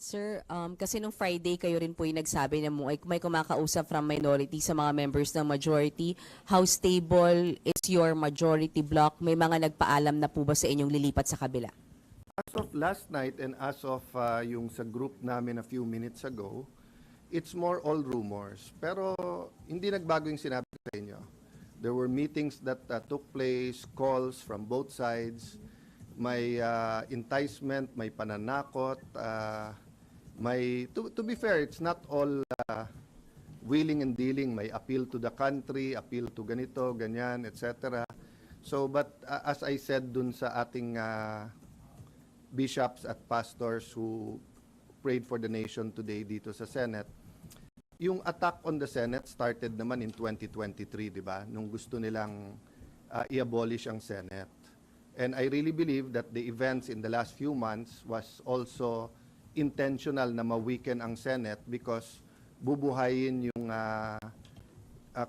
Sir, kasi nung Friday kayo rin po yung nagsabi na may kumakausap from minority sa mga members ng majority. How stable is your majority block? May mga nagpaalam na po ba sa inyong lilipat sa kabila? As of last night and as of yung sa group namin a few minutes ago, it's more all rumors. Pero hindi nagbago yung sinabi ko sa inyo. There were meetings that took place, calls from both sides. May enticement, may pananakot. To be fair, it's not all wheeling and dealing. May appeal to the country, appeal to ganito, ganyan, etc. So, but as I said dun sa ating bishops at pastors who prayed for the nation today dito sa Senate, yung attack on the Senate started naman in 2023, di ba? Nung gusto nilang i-abolish ang Senate. And I really believe that the events in the last few months was also intentional na ma-weaken ang Senate because bubuhayin yung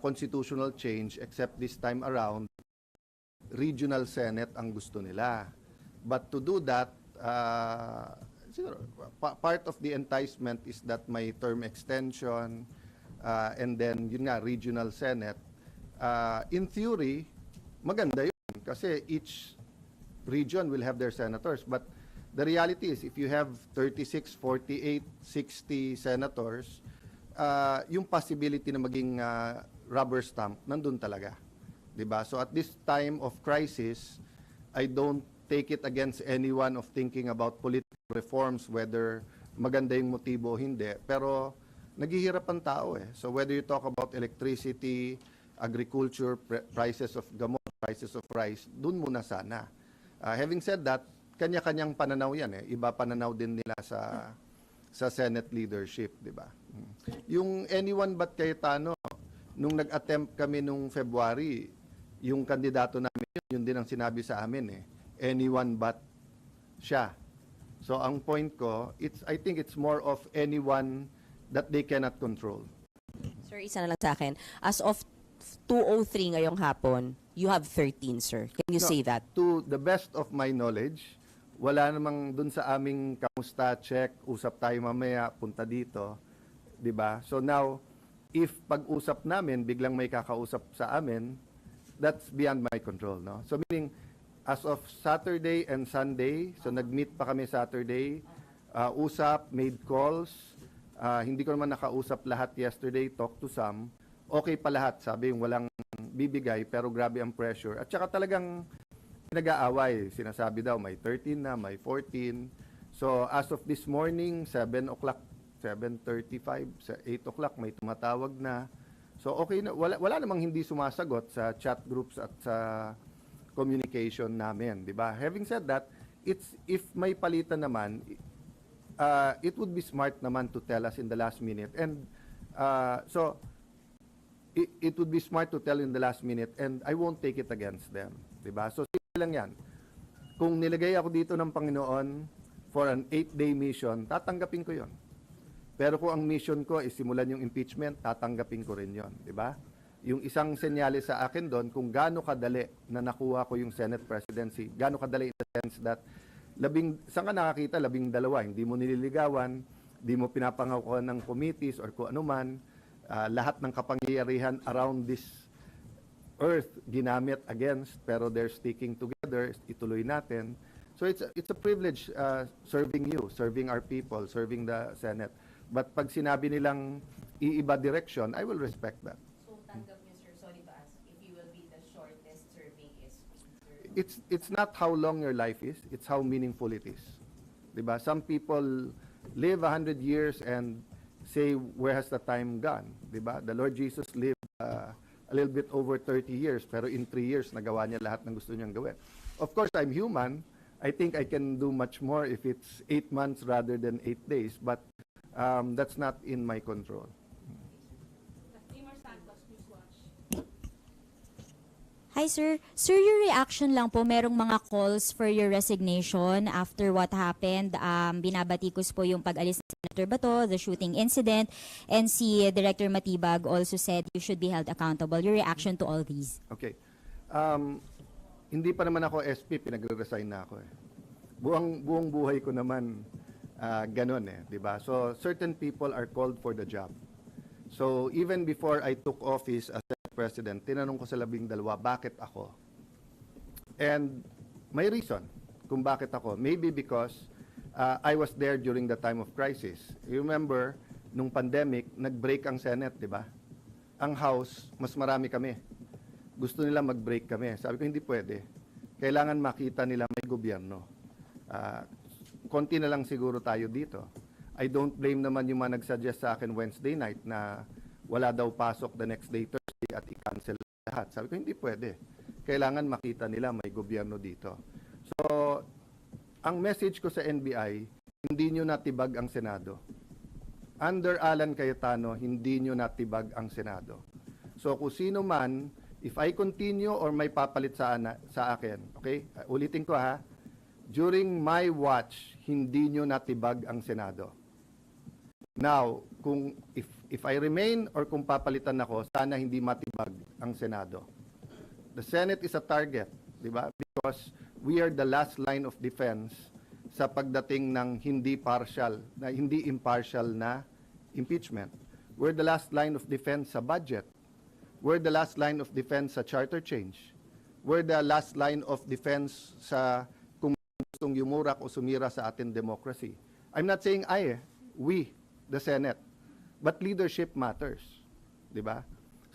constitutional change, except this time around, regional Senate ang gusto nila. But to do that, part of the enticement is that may term extension and then yun nga, regional Senate. In theory, maganda yun kasi each region will have their senators. But the reality is, if you have 36, 48, 60 senators, yung possibility na maging rubber stamp, nandun talaga. Diba? So at this time of crisis, I don't take it against anyone of thinking about political reforms, whether maganda yung motibo o hindi. Pero naghihirap ang tao eh. So whether you talk about electricity, agriculture, prices of gamot, prices of rice, dun muna sana. Having said that, kanya-kanyang pananaw yan eh. Iba pananaw din nila sa Senate leadership, di ba? Yung anyone but Cayetano, nung nag-attempt kami nung February, yung kandidato namin, yun din ang sinabi sa amin eh. Anyone but siya. So ang point ko, I think it's more of anyone that they cannot control. Sir, isa na lang sa akin. As of 2:03 ngayong hapon, you have 13, sir. Can you say that? To the best of my knowledge, wala namang dun sa aming kamusta, check, usap tayo mamaya, punta dito. 'Di ba? So now, if pag-usap namin, biglang may kakausap sa amin, that's beyond my control. No? So meaning, as of Saturday and Sunday, so nag-meet pa kami Saturday, usap, made calls, hindi ko naman nakausap lahat yesterday, talk to some, okay pa lahat, sabi yung walang bibigay, pero grabe ang pressure. At saka talagang nag-aaway, sinasabi daw may 13 na, may 14. So as of this morning, 7 o'clock, 7:35, 8 o'clock, may tumatawag na. So okay na, wala namang hindi sumasagot sa chat groups at sa communication namin, di ba? Having said that, if may palitan naman, it would be smart naman to tell us in the last minute. And so it would be smart to tell in the last minute, and I won't take it against them, di ba? So simple lang yan. Kung nilagay ako dito ng Panginoon for an 8-day mission, tatanggapin ko yon. Pero kung ang mission ko is simulan yung impeachment, tatanggapin ko rin yon, di ba? Yung isang senyales sa akin doon, kung gaano kadali na nakuha ko yung Senate presidency, gaano kadali in the sense that, saan ka nakakita, 12, hindi mo nililigawan, hindi mo pinapangakuan ng committees or kung ano man, lahat ng kapangyarihan around this earth ginamit against, pero they're sticking together, ituloy natin. So it's a privilege serving you, serving our people, serving the Senate. But pag sinabi nilang iiba direction, I will respect that. So tanggap niyo, sir, sorry to ask, if you will be the shortest serving SP, sir? It's not how long your life is, it's how meaningful it is. Diba? Some people live 100 years and say, where has the time gone? Diba? The Lord Jesus lived a little bit over 30 years, pero in 3 years, nagawa niya lahat ng gusto niyang gawin. Of course, I'm human. I think I can do much more if it's 8 months rather than 8 days, but that's not in my control. Hi, sir. Sir, your reaction lang po, merong mga calls for your resignation after what happened. Binabatikos po yung pag-alis ni Senator Bato, the shooting incident, and si Director Matibag also said you should be held accountable. Your reaction to all these? Okay. Hindi pa naman ako SP, pinagre-resign na ako eh. Buong buhay ko naman Ganon eh, di ba? So certain people are called for the job. So even before I took office as Senate President, tinanong ko sa 12, bakit ako? And may reason kung bakit ako. Maybe because I was there during the time of crisis. You remember, nung pandemic, nag-break ang Senate, di ba? Ang House, mas marami kami. Gusto nila mag-break kami. Sabi ko, hindi pwede. Kailangan makita nila may gobyerno. Konti na lang siguro tayo dito. I don't blame naman yung mga nag-suggest sa akin Wednesday night na wala daw pasok the next day Thursday at i-cancel lahat. Sabi ko, hindi pwede. Kailangan makita nila may gobyerno dito. So, ang message ko sa NBI, hindi nyo natibag ang Senado. Under Alan Cayetano, hindi nyo natibag ang Senado. So, kung sino man, if I continue or may papalit sa akin, okay? Ulitin ko ha, during my watch, hindi nyo natibag ang Senado. Now, kung if I remain or kung papalitan ako, sana hindi matibag ang Senado. The Senate is a target, di ba? Because we are the last line of defense sa pagdating ng hindi impartial na impeachment. We're the last line of defense sa budget. We're the last line of defense sa charter change. We're the last line of defense sa kung gustong yumurak o sumira sa ating democracy. I'm not saying we, the Senate, but leadership matters. Di ba?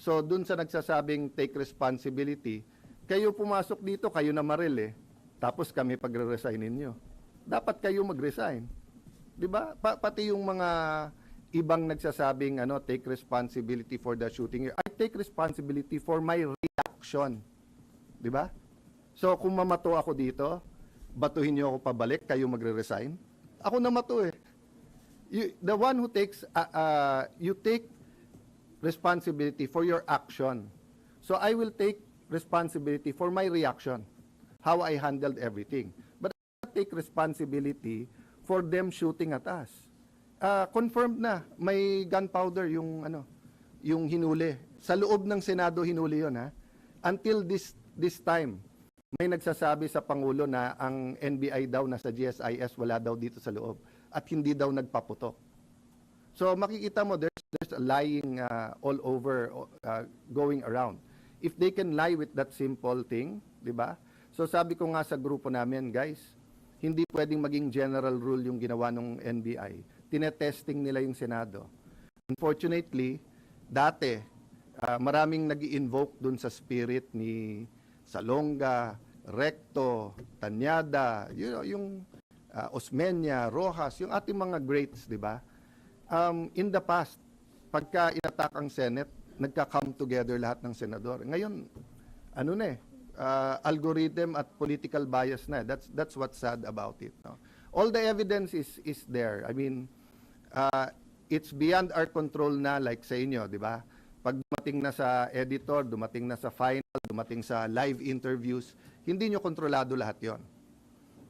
So, dun sa nagsasabing take responsibility, kayo pumasok dito, kayo na maril eh. Tapos kami pagre-resignin nyo. Dapat kayo mag-resign. Di ba? Pati yung mga ibang nagsasabing take responsibility for the shooting. I take responsibility for my reaction. Di ba? So, kung mamato ako dito, batuhin niyo ako pabalik, kayo magre-resign. Ako na mato eh. The one who takes, you take responsibility for your action. So, I will take responsibility for my reaction, how I handled everything. But I take responsibility for them shooting at us. Confirmed na, may gunpowder yung hinuli. Sa loob ng Senado hinuli yon ha. Until this time, may nagsasabi sa Pangulo na ang NBI daw nasa GSIS, wala daw dito sa loob at hindi daw nagpaputok. So makikita mo there's a lying all over going around. If they can lie with that simple thing, di ba? So sabi ko nga sa grupo namin, guys, hindi pwedeng maging general rule yung ginawa ng NBI. Tinetesting nila yung Senado. Unfortunately, dati, maraming nag-i-invoke dun sa spirit ni Salonga, Recto, Tanyada, yung Osmeña, Rojas, yung ating mga greats, di ba? In the past, pagka inatak ang Senate, nagka-come together lahat ng senador. Ngayon, algorithm at political bias na. That's what's sad about it. No? All the evidence is there. I mean, it's beyond our control na, like sa inyo, di ba? Pag dumating na sa editor, dumating na sa final, dumating sa live interviews, hindi nyo kontrolado lahat yon.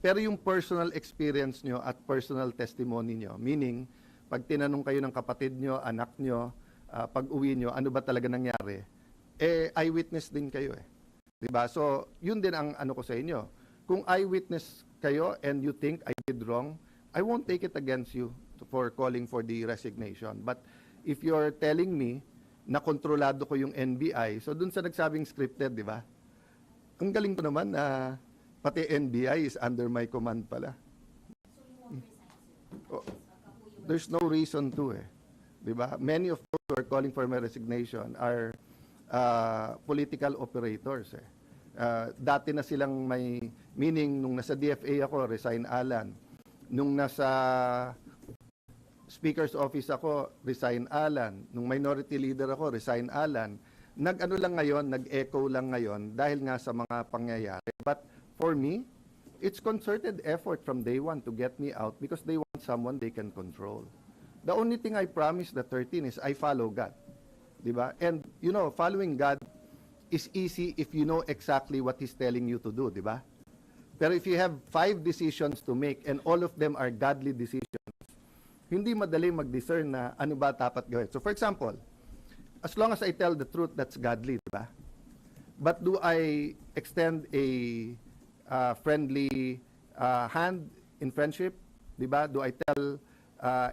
Pero yung personal experience nyo at personal testimony nyo, meaning, pag tinanong kayo ng kapatid nyo, anak nyo, pag uwi nyo, ano ba talaga nangyari? Eyewitness din kayo eh. Diba? So, yun din ang ano ko sa inyo. Kung eyewitness kayo and you think I did wrong, I won't take it against you for calling for the resignation. But if you're telling me na kontrolado ko yung NBI, so dun sa nagsabing scripted, di ba? Ang galing ko naman na pati NBI is under my command pala. There's no reason to eh. Di ba? Many of those who are calling for my resignation are political operators eh. Dati na silang may meaning nung nasa DFA ako, resign Alan. Nung nasa Speaker's Office ako, resign Alan. Nung minority leader ako, resign Alan. Nag-ano lang ngayon, nag-echo lang ngayon dahil nga sa mga pangyayari. But for me, it's concerted effort from day one to get me out because they want someone they can control. The only thing I promise the 13 is I follow God. Diba? And, you know, following God is easy if you know exactly what He's telling you to do, diba? Pero if you have 5 decisions to make and all of them are godly decisions, hindi madali mag-discern na ano ba dapat gawin. So for example, as long as I tell the truth, that's godly, diba? But do I extend a friendly hand in friendship? Di ba? Do I tell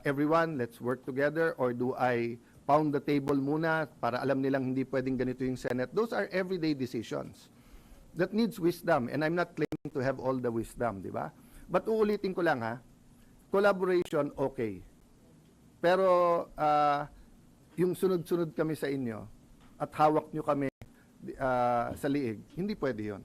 everyone, let's work together, or do I pound the table muna para alam nilang hindi pwedeng ganito yung Senate? Those are everyday decisions that needs wisdom, and I'm not claiming to have all the wisdom, di ba? But uulitin ko lang ha, collaboration, okay. Pero yung sunod-sunod kami sa inyo at hawak nyo kami sa liig, hindi pwede yun.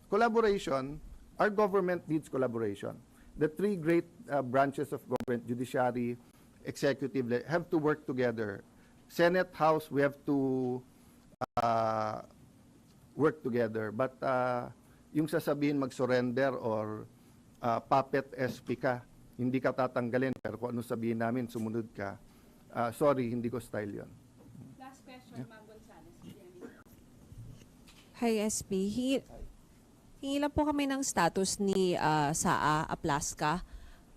Collaboration, our government needs collaboration. The three great branches of government, judiciary, executive, have to work together. Senate, House, we have to work together. But yung sasabihin mag-surrender or puppet SP ka, hindi ka tatanggalin, pero kung ano sabihin namin, sumunod ka. Sorry, hindi ko style yon. Last question, Ma'am Gonzales. Hi, SP. Hingi lang po kami ng status ni Saa Aplaska,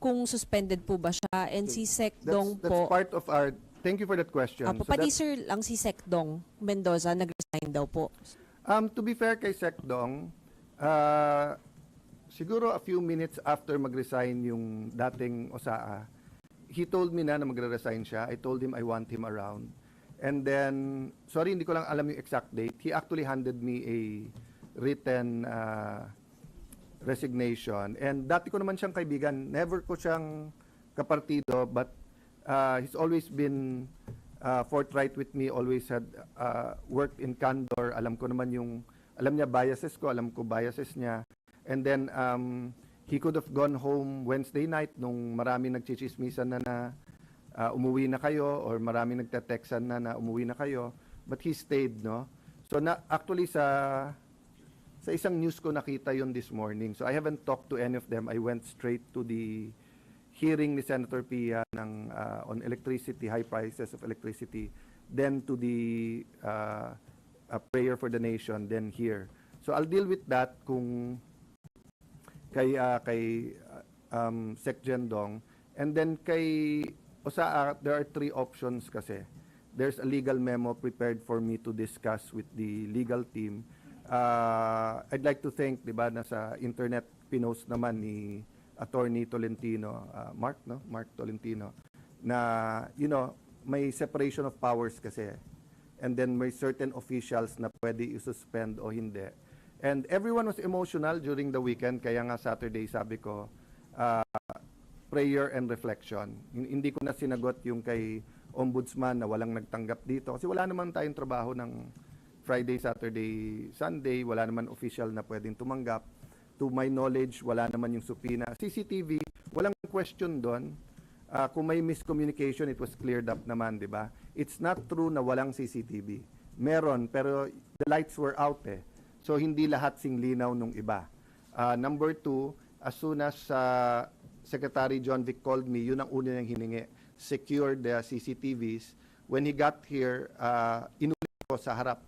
kung suspended po ba siya, and si Secdong That's po. part of our, thank you for that question. Apo, So pati that's- sir lang si Secdong Mendoza, nag-resign daw po. To be fair kay Secdong, siguro a few minutes after mag-resign yung dating OSAA, he told me na magre-resign siya. I told him I want him around. And then, sorry, hindi ko lang alam yung exact date. He actually handed me a written resignation. And dati ko naman siyang kaibigan. Never ko siyang kapartido, but he's always been forthright with me, always had worked in candor. Alam ko naman alam niya biases ko, alam ko biases niya. And then, he could have gone home Wednesday night nung marami nagchichismisan na umuwi na kayo, or marami nagte-textan na umuwi na kayo. But he stayed, no? So, actually sa isang news ko nakita yun this morning. So, I haven't talked to any of them. I went straight to the hearing ni Senator Pia on electricity, high prices of electricity, then to the prayer for the nation, then here. So, I'll deal with that kung kay Sec Jendong. And then kay OSAA, there are three options kasi. There's a legal memo prepared for me to discuss with the legal team. I'd like to thank, di ba, nasa internet pinost naman ni Attorney Tolentino, Mark Tolentino, na, may separation of powers kasi. And then may certain officials na pwede i-suspend o hindi. And everyone was emotional during the weekend, kaya nga Saturday sabi ko, prayer and reflection. Hindi ko na sinagot yung kay Ombudsman na walang nagtanggap dito. Kasi wala naman tayong trabaho ng Friday, Saturday, Sunday. Wala naman official na pwedeng tumanggap. To my knowledge, wala naman yung subpoena. CCTV, walang question doon. Kung may miscommunication, it was cleared up naman, di ba? It's not true na walang CCTV. Meron, pero the lights were out eh. So, hindi lahat singlinaw nung iba. Number two, as soon as Secretary John Vic called me, yun ang una niyang hiningi, secure the CCTVs. When he got here, inulit ko sa harap,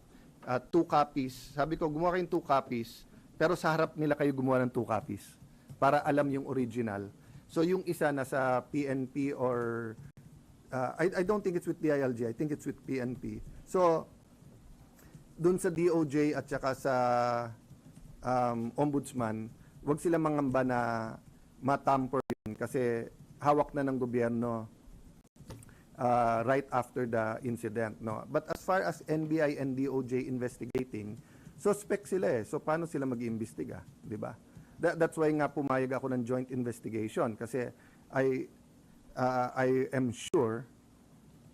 2 copies. Sabi ko, gumawa kayong 2 copies, pero sa harap nila kayo gumawa ng 2 copies para alam yung original. So, yung isa nasa PNP or, I don't think it's with DILG, I think it's with PNP. So, dun sa DOJ at saka sa Ombudsman, wag sila mangamba na matamper yun kasi hawak na ng gobyerno right after the incident. No? But as far as NBI and DOJ investigating, suspect sila eh. So paano sila mag-iimbestiga? Diba? That's why nga pumayag ako ng joint investigation kasi I am sure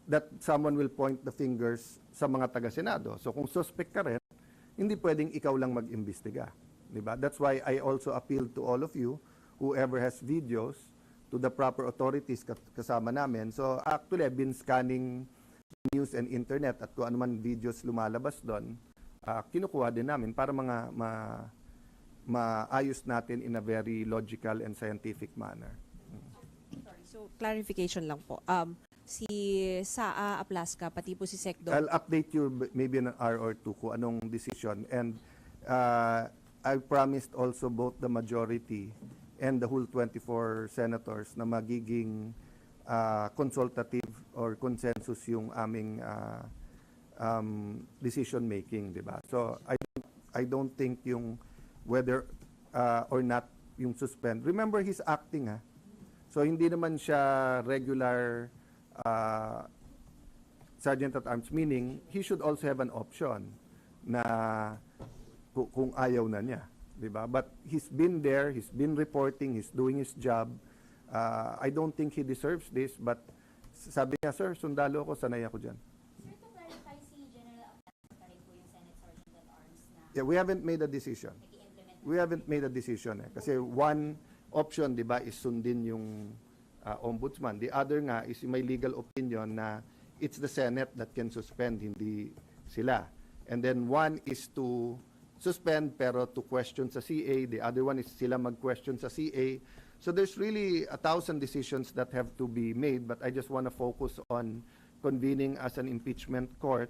that someone will point the fingers sa mga taga-Senado. So kung suspect ka rin, hindi pwedeng ikaw lang mag-imbestiga. Diba? That's why I also appeal to all of you, whoever has videos, to the proper authorities kasama namin. So actually, I've been scanning news and internet at kung ano man videos lumalabas doon, kinukuha din namin para maayos natin in a very logical and scientific manner. Sorry, so clarification lang po. Si Saa Aplaska, pati po si Secdong. I'll update you maybe in an hour or two kung anong decision. And I promised also both the majority and the whole 24 senators na magiging consultative or consensus yung aming decision making, di ba? So I don't think yung whether or not yung suspend. Remember, he's acting ha. So hindi naman siya regular sergeant at arms, meaning he should also have an option na kung ayaw na niya, 'di ba? But he's been there, he's been reporting, he's doing his job. I don't think he deserves this, but sabi niya, sir, sundalo ako, sanay ako diyan. Sir, to clarify, si General Aplasta pa rin po yung Senate Sergeant at Arms na Yeah, we haven't made a decision. nag-i-implement. We haven't made a decision kasi one option, 'di ba, is sundin yung ombudsman. The other nga is may legal opinion na it's the Senate that can suspend, hindi sila. And then one is to suspend pero to question sa CA. The other one is sila mag-question sa CA. So there's really 1,000 decisions that have to be made, but I just want to focus on convening as an impeachment court,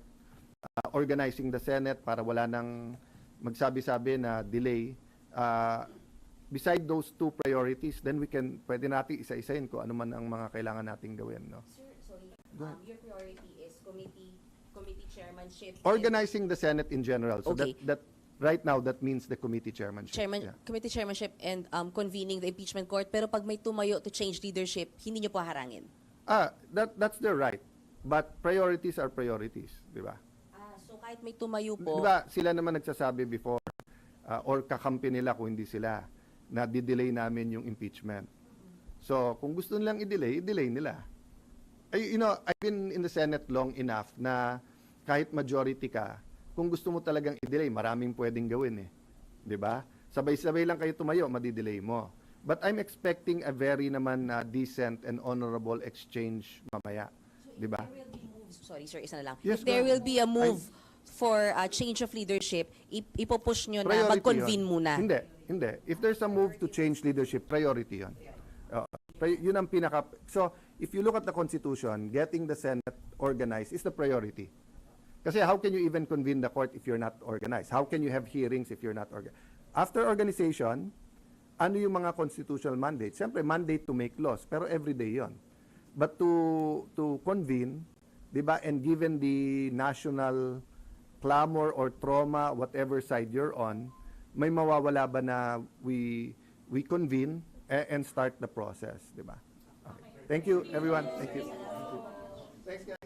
organizing the Senate para wala nang magsabi-sabi na delay. Beside those two priorities, then pwede natin isa-isahin kung ano man ang mga kailangan nating gawin, no? Sir, sorry. Your priority is committee chairmanship. Organizing the Senate in general. So Okay. that right now that means the committee chairmanship. Yeah. Committee chairmanship and convening the impeachment court. Pero pag may tumayo to change leadership, hindi niyo po harangin. That's their right. But priorities are priorities, di ba? So kahit may tumayo Di po, ba sila naman nagsasabi before or kakampi nila kung hindi sila na di-delay namin yung impeachment. So, kung gusto nilang i-delay nila. I've been in the Senate long enough na kahit majority ka, kung gusto mo talagang i-delay, maraming pwedeng gawin eh. 'Di ba? Sabay-sabay lang kayo tumayo, madi-delay mo. But I'm expecting a very naman decent and honorable exchange mamaya. 'Di ba? there will be moves. Sorry sir, isa na lang. Yes, If there go will ahead. be a move for a change of leadership, ipopush nyo na Priority mag-convene yun. muna. Hindi. If there's a move to change leadership, priority yun. Yun ang pinaka... So, if you look at the Constitution, getting the Senate organized is the priority. Kasi how can you even convene the court if you're not organized? How can you have hearings if you're not organized? After organization, ano yung mga constitutional mandates? Siyempre, mandate to make laws, pero everyday yon. But to convene, di ba, and given the national clamor or trauma, whatever side you're on, may mawawala ba na we convene and start the process, di ba? Okay. Thank you, everyone. Thank you. Thanks, guys.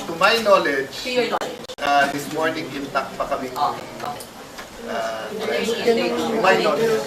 To my knowledge, this morning intact pa kami. To my knowledge.